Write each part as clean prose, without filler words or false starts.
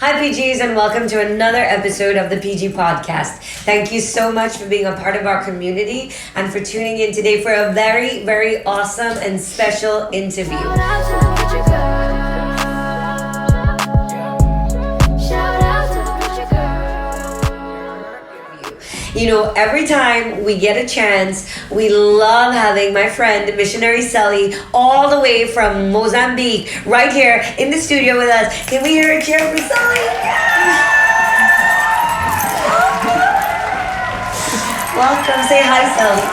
Hi, PGs, and welcome to another episode of the PG Podcast. Thank you so much for being a part of our community and for tuning in today for a very, very awesome and special interview. You know, every time we get a chance, we love having my friend, Missionary Celia, all the way from Mozambique, right here in the studio with us. Can we hear a cheer for Celia? Welcome. Say hi, Celia.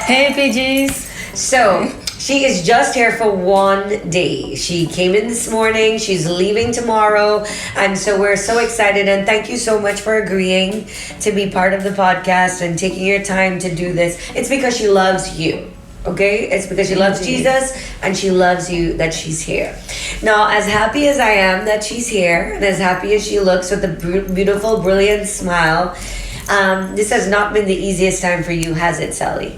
Hey, PGs. So, she is just here for one day. She came in this morning. She's leaving tomorrow. And so we're so excited. And thank you so much for agreeing to be part of the podcast and taking your time to do this. It's because she loves you. Okay? It's because she loves Jesus and she loves you that she's here. Now, as happy as I am that she's here and as happy as she looks with a beautiful, brilliant smile, this has not been the easiest time for you, has it, Celia?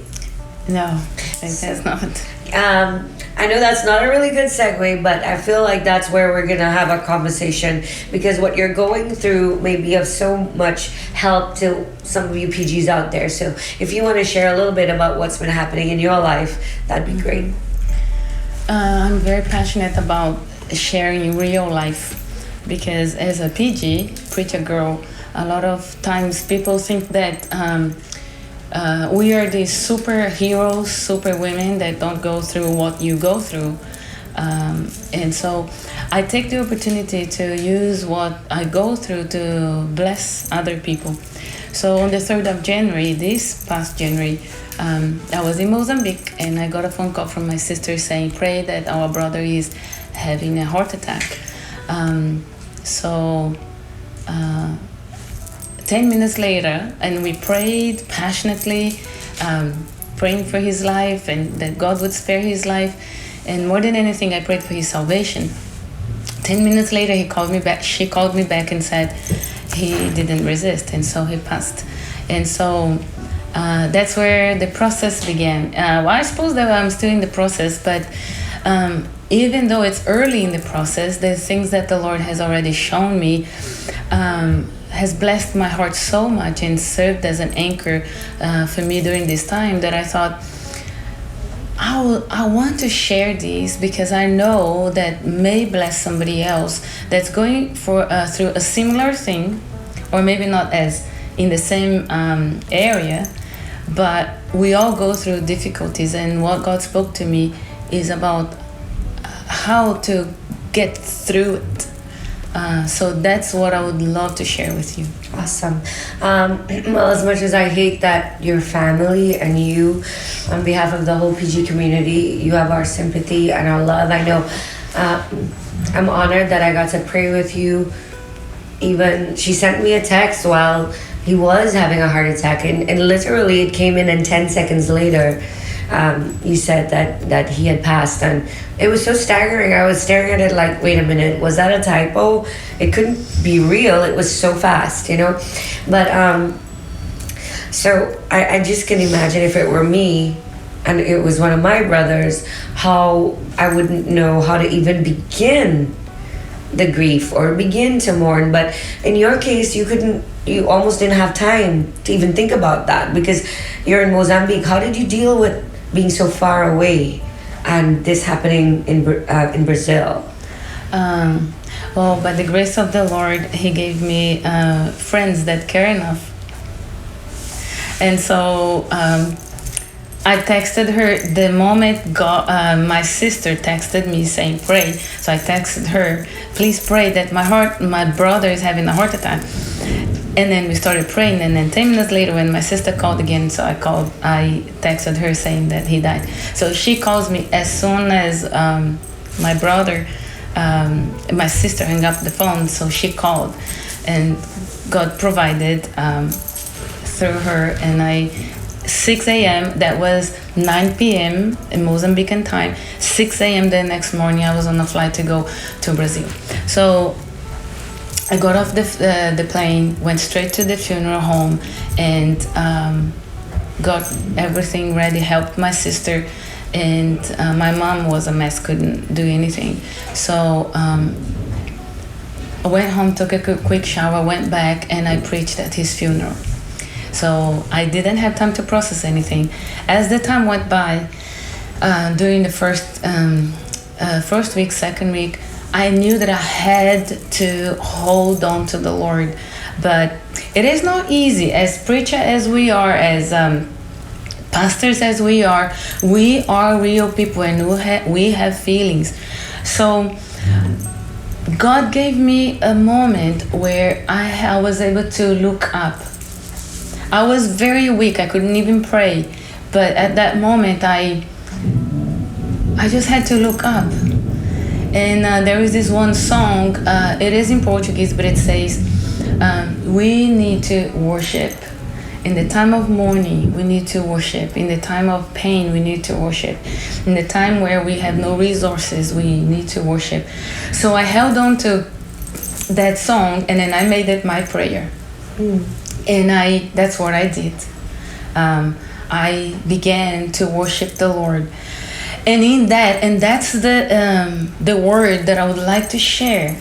No, it has not. I know that's not a really good segue, but I feel like that's where we're going to have a conversation because what you're going through may be of so much help to some of you PGs out there. So if you want to share a little bit about what's been happening in your life, that'd be great. I'm very passionate about sharing real life because as a PG, preacher girl, a lot of times people think that we are these superheroes, super women that don't go through what you go through. And so I take the opportunity to use what I go through to bless other people. So on the 3rd of January, this past January, I was in Mozambique and I got a phone call from my sister saying, pray that our brother is having a heart attack. 10 minutes later, and we prayed passionately, praying for his life and that God would spare his life. And more than anything, I prayed for his salvation. 10 minutes later, she called me back and said he didn't resist, and so he passed. And so that's where the process began. Well, I suppose that I'm still in the process, but even though it's early in the process, the things that the Lord has already shown me has blessed my heart so much and served as an anchor for me during this time that I thought, I want to share these because I know that may bless somebody else that's going through a similar thing, or maybe not as in the same area, but we all go through difficulties, and what God spoke to me is about how to get through it. So that's what I would love to share with you. Awesome. Well, as much as I hate that your family and you, on behalf of the whole PG community, you have our sympathy and our love. I know I'm honored that I got to pray with you. Even she sent me a text while he was having a heart attack, and literally it came in, and 10 seconds later you said that he had passed, and it was so staggering. I was staring at it like, wait a minute, was that a typo? It couldn't be real. It was so fast, you know. But so I just can imagine if it were me and it was one of my brothers, how I wouldn't know how to even begin the grief or begin to mourn. But in your case, you almost didn't have time to even think about that because you're in Mozambique. How did you deal with being so far away and this happening in Brazil? Well, by the grace of the Lord, he gave me friends that care enough. And so I texted her the moment my sister texted me saying pray. So I texted her, please pray that my brother is having a heart attack. And then we started praying, and then 10 minutes later when my sister called again, so I texted her saying that he died. So she calls me as soon as my brother, my sister hung up the phone, so she called, and God provided through her, and 6 a.m., that was 9 p.m. in Mozambican time, 6 a.m. the next morning I was on a flight to go to Brazil. So I got off the plane, went straight to the funeral home, and got everything ready, helped my sister, and my mom was a mess, couldn't do anything. So I went home, took a quick shower, went back, and I preached at his funeral. So I didn't have time to process anything. As the time went by, during the first week, second week, I knew that I had to hold on to the Lord. But it is not easy. As preacher as we are, as pastors as we are real people, and we have feelings. So God gave me a moment where I was able to look up. I was very weak. I couldn't even pray. But at that moment, I just had to look up. And there is this one song, it is in Portuguese, but it says, we need to worship. In the time of mourning, we need to worship. In the time of pain, we need to worship. In the time where we have no resources, we need to worship. So I held on to that song, and then I made it my prayer. And that's what I did. I began to worship the Lord. And in that, and that's the word that I would like to share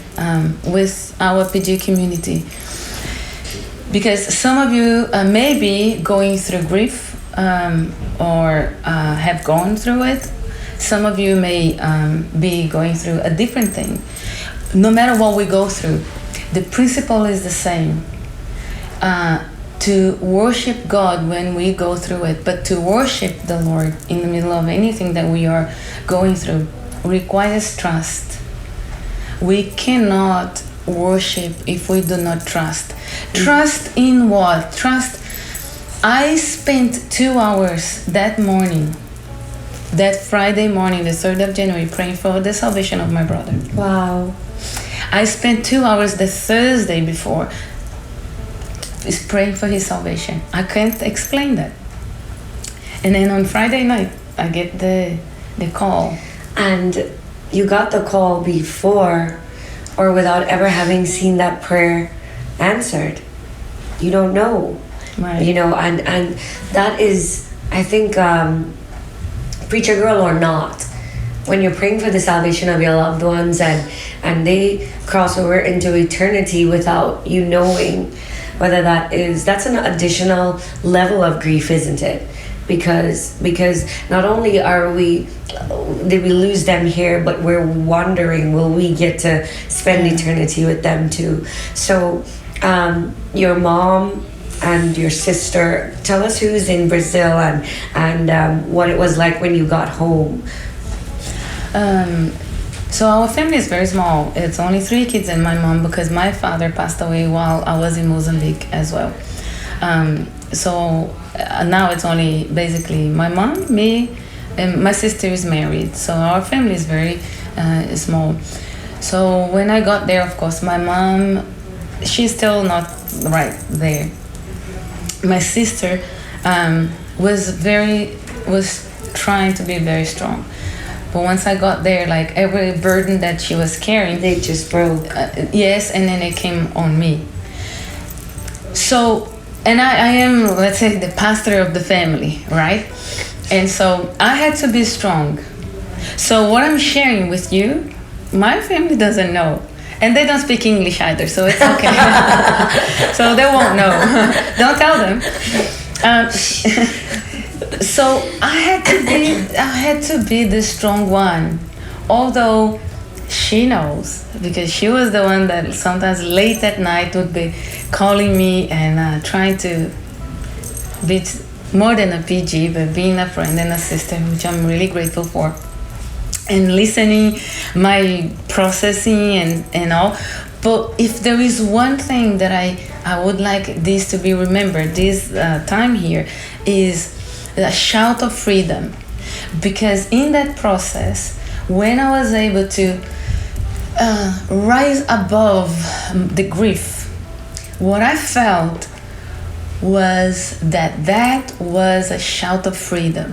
with our PG community. Because some of you may be going through grief or have gone through it. Some of you may be going through a different thing. No matter what we go through, the principle is the same. To worship God when we go through it, but to worship the Lord in the middle of anything that we are going through requires trust. We cannot worship if we do not trust. Trust in what? Trust. I spent 2 hours that morning, that Friday morning, the 3rd of January, praying for the salvation of my brother. Wow. I spent 2 hours the Thursday before is praying for his salvation. I can't explain that. And then on Friday night, I get the call. And you got the call before or without ever having seen that prayer answered. You don't know. Right. You know, and that is, I think, preacher girl or not, when you're praying for the salvation of your loved ones and they cross over into eternity without you knowing whether that's an additional level of grief, isn't it? Because not only did we lose them here, but we're wondering, will we get to spend eternity with them too? So your mom and your sister, tell us who's in Brazil and what it was like when you got home. So our family is very small. It's only 3 kids and my mom, because my father passed away while I was in Mozambique as well. So now it's only basically my mom, me, and my sister is married. So our family is very small. So when I got there, of course, my mom, she's still not right there. My sister was trying to be very strong. But once I got there, like every burden that she was carrying, They just broke. yes, and then it came on me. So, and I am, let's say, the pastor of the family, right? And so I had to be strong. So what I'm sharing with you, my family doesn't know. And they don't speak English either, so it's okay. So they won't know. Don't tell them. So I had to be the strong one, although she knows, because she was the one that sometimes late at night would be calling me and trying to be more than a PG, but being a friend and a sister, which I'm really grateful for, and listening, my processing and all. But if there is one thing that I would like this to be remembered, this time here, is a shout of freedom. Because in that process, when I was able to rise above the grief, what I felt was that was a shout of freedom.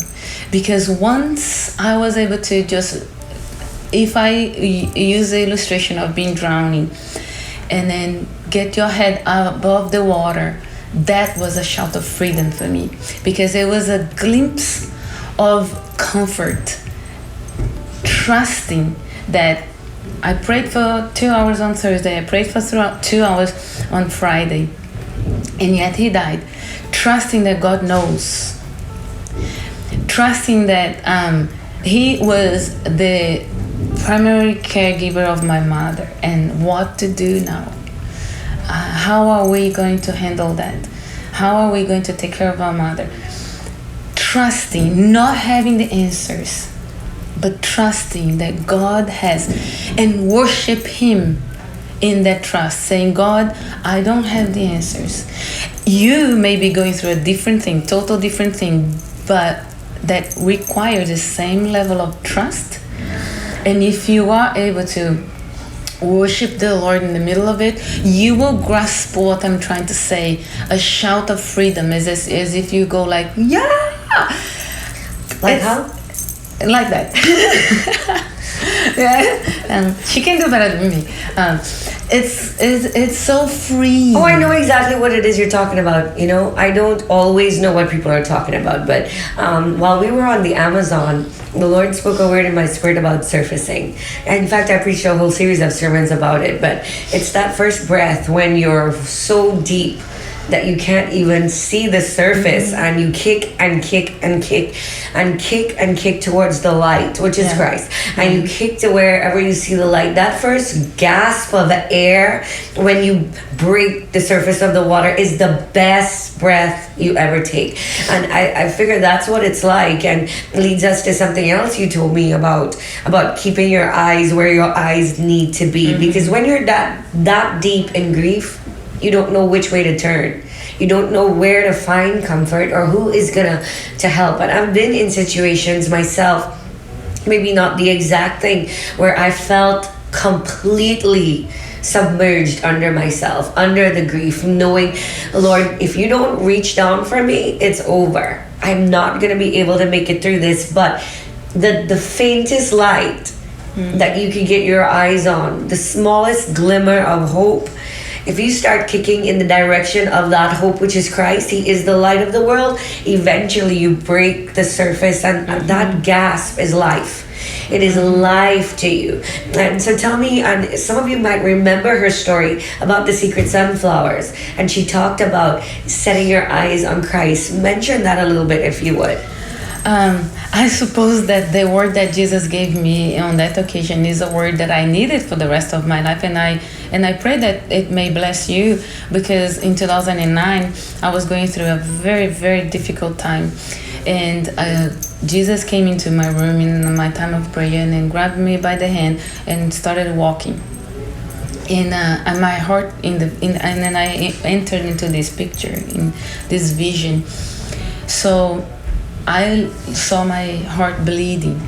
Because once I was able to just, if I use the illustration of being drowning and then get your head above the water, that was a shout of freedom for me, because it was a glimpse of comfort, trusting that I prayed for 2 hours on Thursday. I prayed for 2 hours on Friday. And yet he died. Trusting that God knows. Trusting that he was the primary caregiver of my mother. And what to do now? How are we going to handle that? How are we going to take care of our mother? Trusting, not having the answers, but trusting that God has, and worship Him in that trust, saying, God, I don't have the answers. You may be going through a different thing, total different thing, but that requires the same level of trust. And if you are able to worship the Lord in the middle of it, you will grasp what I'm trying to say. A shout of freedom, as if you go like, yeah! Like how? Like that. Yeah, she can do better than me. It's so free. Oh, I know exactly what it is you're talking about. You know, I don't always know what people are talking about, but while we were on the Amazon, the Lord spoke a word in my spirit about surfacing. In fact, I preached a whole series of sermons about it, but it's that first breath when you're so deep that you can't even see the surface, and you kick and kick and kick and kick and kick towards the light, which is Christ, and you kick to wherever you see the light. That first gasp of air when you break the surface of the water is the best breath you ever take. And I figure that's what it's like, and leads us to something else you told me about keeping your eyes where your eyes need to be, because when you're that deep in grief, you don't know which way to turn. You don't know where to find comfort or who is gonna to help. And I've been in situations myself, maybe not the exact thing, where I felt completely submerged under myself, under the grief, knowing, Lord, if you don't reach down for me, it's over. I'm not gonna be able to make it through this. But the faintest light that you can get your eyes on, the smallest glimmer of hope, if you start kicking in the direction of that hope, which is Christ, He is the light of the world, eventually you break the surface, and that gasp is life. It is life to you. And so tell me, and some of you might remember her story about the secret sunflowers, and she talked about setting your eyes on Christ. Mention that a little bit if you would. I suppose that the word that Jesus gave me on that occasion is a word that I needed for the rest of my life, and I pray that it may bless you, because in 2009 I was going through a very, very difficult time, and Jesus came into my room in my time of prayer and then grabbed me by the hand and started walking. And my heart and then I entered into this picture, in this vision. So I saw my heart bleeding,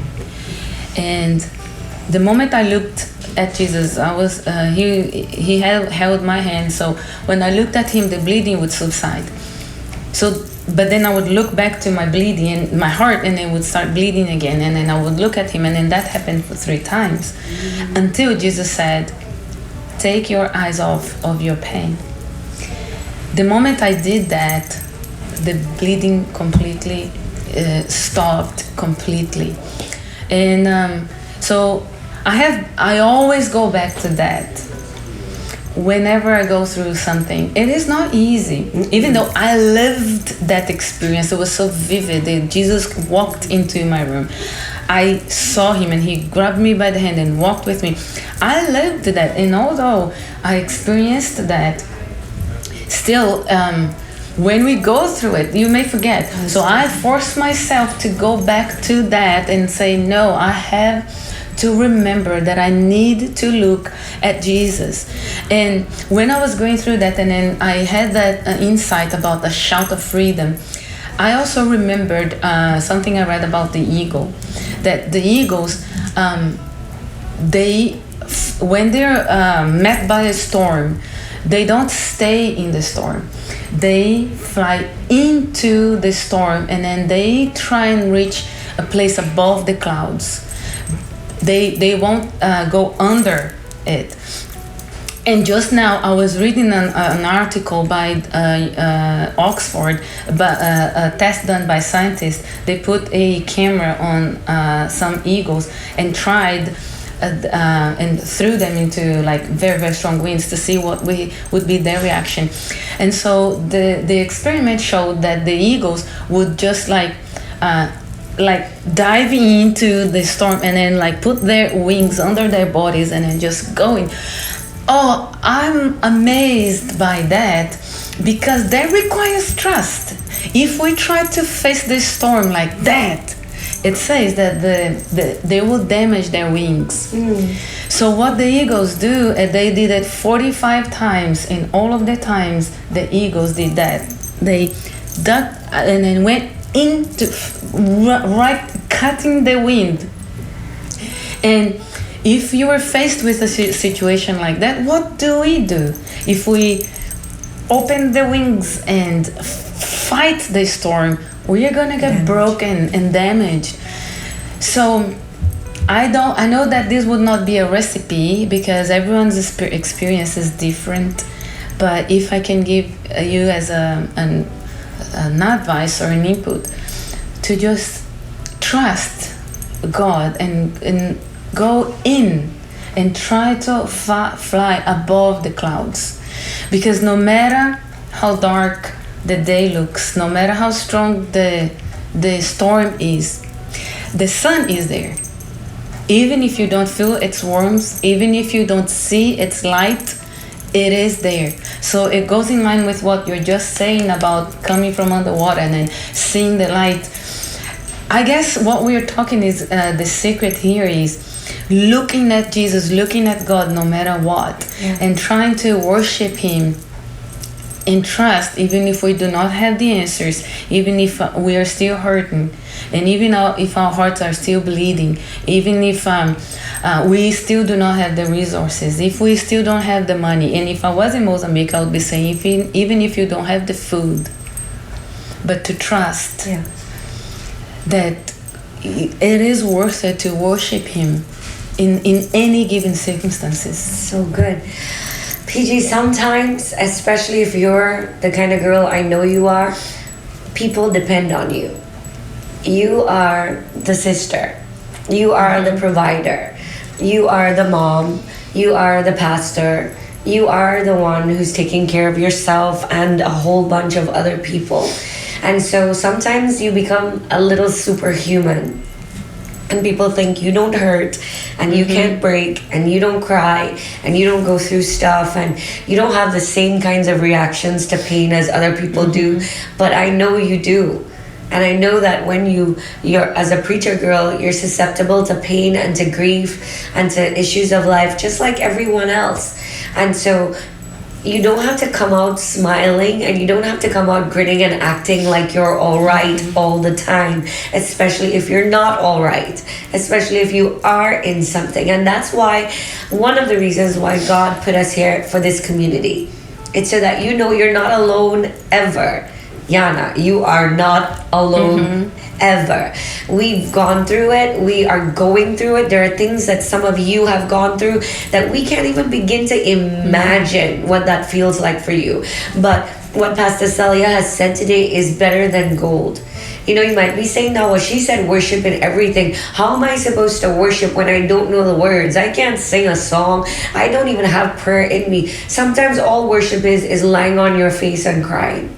and the moment I looked at Jesus, I was he held my hand. So when I looked at Him, the bleeding would subside. So, but then I would look back to my bleeding and my heart, and it would start bleeding again. And then I would look at Him, and then that happened for 3 times, until Jesus said, "Take your eyes off of your pain." The moment I did that, the bleeding completely stopped completely. And so I always go back to that whenever I go through something. It is not easy, even though I lived that experience. It was so vivid. Jesus walked into my room, I saw Him, and He grabbed me by the hand and walked with me. I lived that, and although I experienced that, still when we go through it, you may forget. So I force myself to go back to that and say, no, I have to remember that I need to look at Jesus. And when I was going through that, and then I had that insight about the shout of freedom, I also remembered something I read about the eagle. That the eagles, when they're met by a storm, they don't stay in the storm. They fly into the storm, and then they try and reach a place above the clouds. They won't go under it. And just now I was reading an article by Oxford, but a test done by scientists. They put a camera on some eagles and tried and threw them into like very very strong winds to see what would be their reaction. And so the experiment showed that the eagles would just like dive into the storm and then like put their wings under their bodies and then just going. Oh, I'm amazed by that, because that requires trust. If we try to face this storm like that, it says that they will damage their wings. So what the eagles do, they did it 45 times. In all of the times the eagles did that, they dug and then went into right cutting the wind. And if you are faced with a situation like that, what do? If we open the wings and fight the storm, we are gonna get broken and damaged. So I know that this would not be a recipe, because everyone's experience is different. But if I can give you as an advice or an input, to just trust God and go in and try to fly above the clouds, because no matter how dark the day looks, no matter how strong the storm is, the sun is there. Even if you don't feel its warmth, even if you don't see its light, it is there. So it goes in line with what you're just saying about coming from underwater and then seeing the light. I guess what we're talking is the secret here is looking at Jesus, looking at God no matter what, and trying to worship Him in trust, even if we do not have the answers, even if we are still hurting, and even if our hearts are still bleeding, even if we still do not have the resources, if we still don't have the money. And if I was in Mozambique, I would be saying, even if you don't have the food, but to trust that it is worth it to worship Him in any given circumstances. So good. PG, sometimes, especially if you're the kind of girl I know you are, people depend on you. You are the sister. You are the provider. You are the mom. You are the pastor. You are the one who's taking care of yourself and a whole bunch of other people. And so sometimes you become a little superhuman. And people think you don't hurt, and you can't break, and you don't cry, and you don't go through stuff, and you don't have the same kinds of reactions to pain as other people do. But I know you do. And I know that when you're as a preacher girl, you're susceptible to pain and to grief and to issues of life, just like everyone else. And so you don't have to come out smiling, and you don't have to come out grinning and acting like you're all right all the time, especially if you're not all right, especially if you are in something. And that's why one of the reasons why God put us here for this community. It's so that you know you're not alone ever. Yana, you are not alone ever. We've gone through it. We are going through it. There are things that some of you have gone through that we can't even begin to imagine what that feels like for you. But what Pastor Celia has said today is better than gold. You know, you might be saying, now, well, she said worship in everything. How am I supposed to worship when I don't know the words? I can't sing a song. I don't even have prayer in me. Sometimes all worship is lying on your face and crying.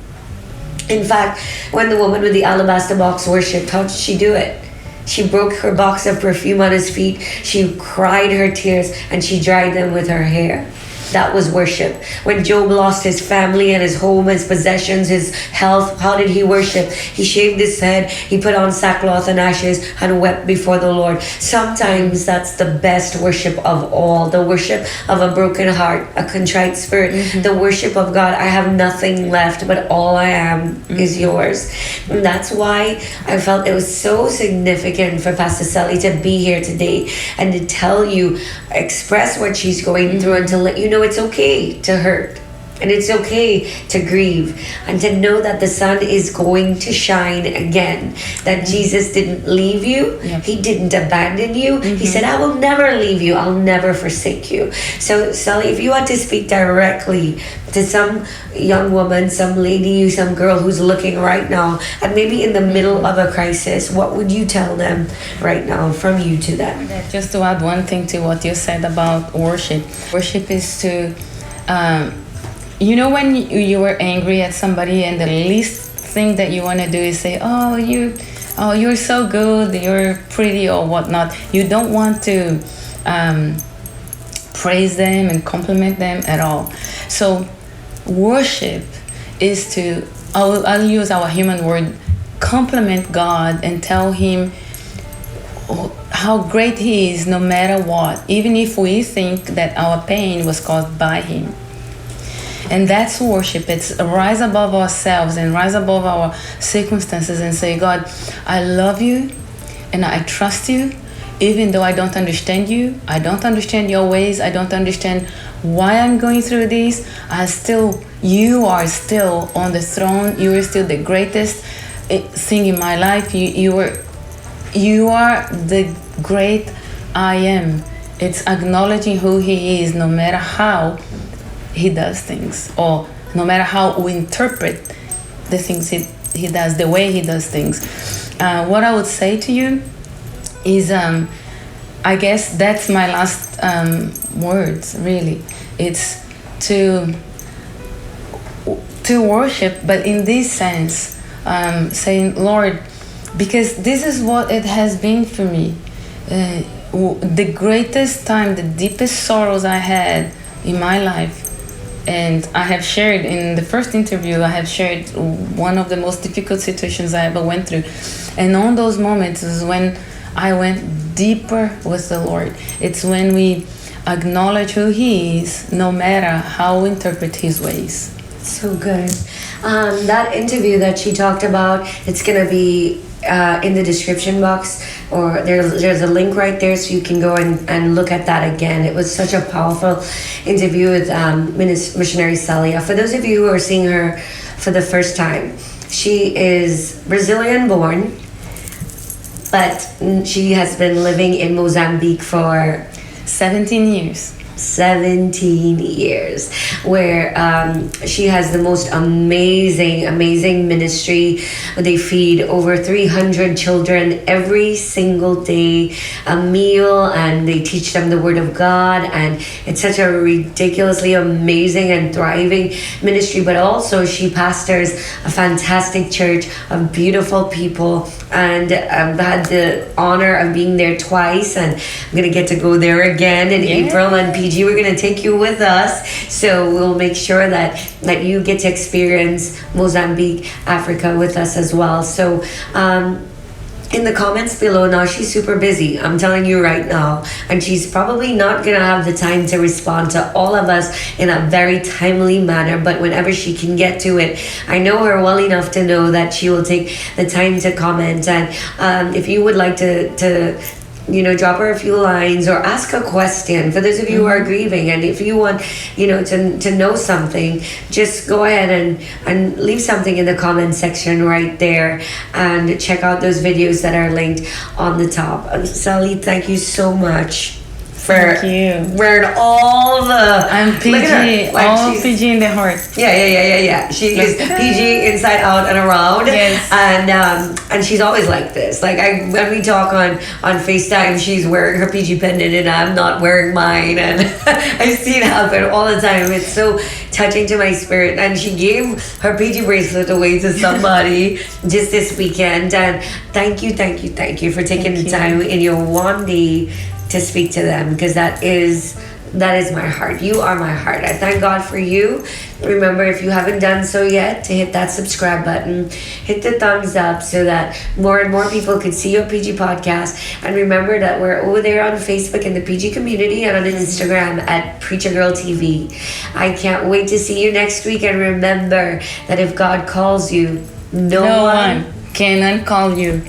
In fact, when the woman with the alabaster box worshipped, how did she do it? She broke her box of perfume on his feet. She cried her tears and she dried them with her hair. That was worship. When Job lost his family and his home, his possessions, his health, how did he worship? He shaved his head, he put on sackcloth and ashes and wept before the Lord. Sometimes that's the best worship of all. The worship of a broken heart, a contrite spirit. The worship of God. I have nothing left, but all I am is yours. And that's why I felt it was so significant for Pastor Sally to be here today and to tell you, express what she's going through, and to let you know it's okay to hurt. And it's okay to grieve and to know that the sun is going to shine again. That Jesus didn't leave you. Yep. He didn't abandon you. He said, I will never leave you. I'll never forsake you. So, Sally, if you want to speak directly to some young woman, some lady, some girl who's looking right now and maybe in the middle of a crisis, what would you tell them right now from you to them? Just to add one thing to what you said about worship. Worship is to, when you were angry at somebody and the least thing that you want to do is say, oh, you're so good, you're pretty or whatnot. You don't want to praise them and compliment them at all. So worship is to, I'll use our human word, compliment God and tell him how great he is no matter what, even if we think that our pain was caused by him. And that's worship. It's rise above ourselves and rise above our circumstances and say, God, I love you and I trust you, even though I don't understand you. I don't understand your ways. I don't understand why I'm going through this. You are still on the throne. You are still the greatest thing in my life. You are the great I am. It's acknowledging who he is no matter how he does things, or no matter how we interpret the things he does, the way he does things. What I would say to you is, I guess that's my last words, really. It's to worship, but in this sense, saying, Lord, because this is what it has been for me. The greatest time, the deepest sorrows I had in my life, and I have shared in the first interview, I have shared one of the most difficult situations I ever went through. And on those moments is when I went deeper with the Lord. It's when we acknowledge who he is, no matter how we interpret his ways. So good. That interview that she talked about, it's going to be in the description box, or there's a link right there so you can go and look at that again. It was such a powerful interview with Missionary Celia. For those of you who are seeing her for the first time, she is Brazilian born, but she has been living in Mozambique for 17 years. 17 years, where she has the most amazing ministry. They feed over 300 children every single day a meal, and they teach them the word of God, and it's such a ridiculously amazing and thriving ministry. But also she pastors a fantastic church of beautiful people, and I've had the honor of being there twice, and I'm gonna get to go there again in April. And PG, we're gonna take you with us, so we'll make sure that you get to experience Mozambique, Africa with us as well. So in the comments below now, she's super busy, I'm telling you right now, and she's probably not gonna have the time to respond to all of us in a very timely manner, but whenever she can get to it, I know her well enough to know that she will take the time to comment. And if you would like to drop her a few lines or ask a question, for those of you who are grieving, and if you want to know something, just go ahead and leave something in the comment section right there, and check out those videos that are linked on the top. Sally, thank you so much for wearing all the... I'm PG, all PG in the heart. Yeah. She is PG inside out and around. Yes. And she's always like this. Like when we talk on FaceTime, she's wearing her PG pendant and I'm not wearing mine. And I see it happen all the time. It's so touching to my spirit. And she gave her PG bracelet away to somebody just this weekend. And thank you for taking the time in your one day to speak to them, because that is my heart. You are my heart. I thank God for you. Remember, if you haven't done so yet, to hit that subscribe button, hit the thumbs up so that more and more people could see your PG podcast. And remember that we're over there on Facebook in the PG community and on Instagram at Preacher Girl TV. I can't wait to see you next week. And remember that if God calls you, no one can uncall you.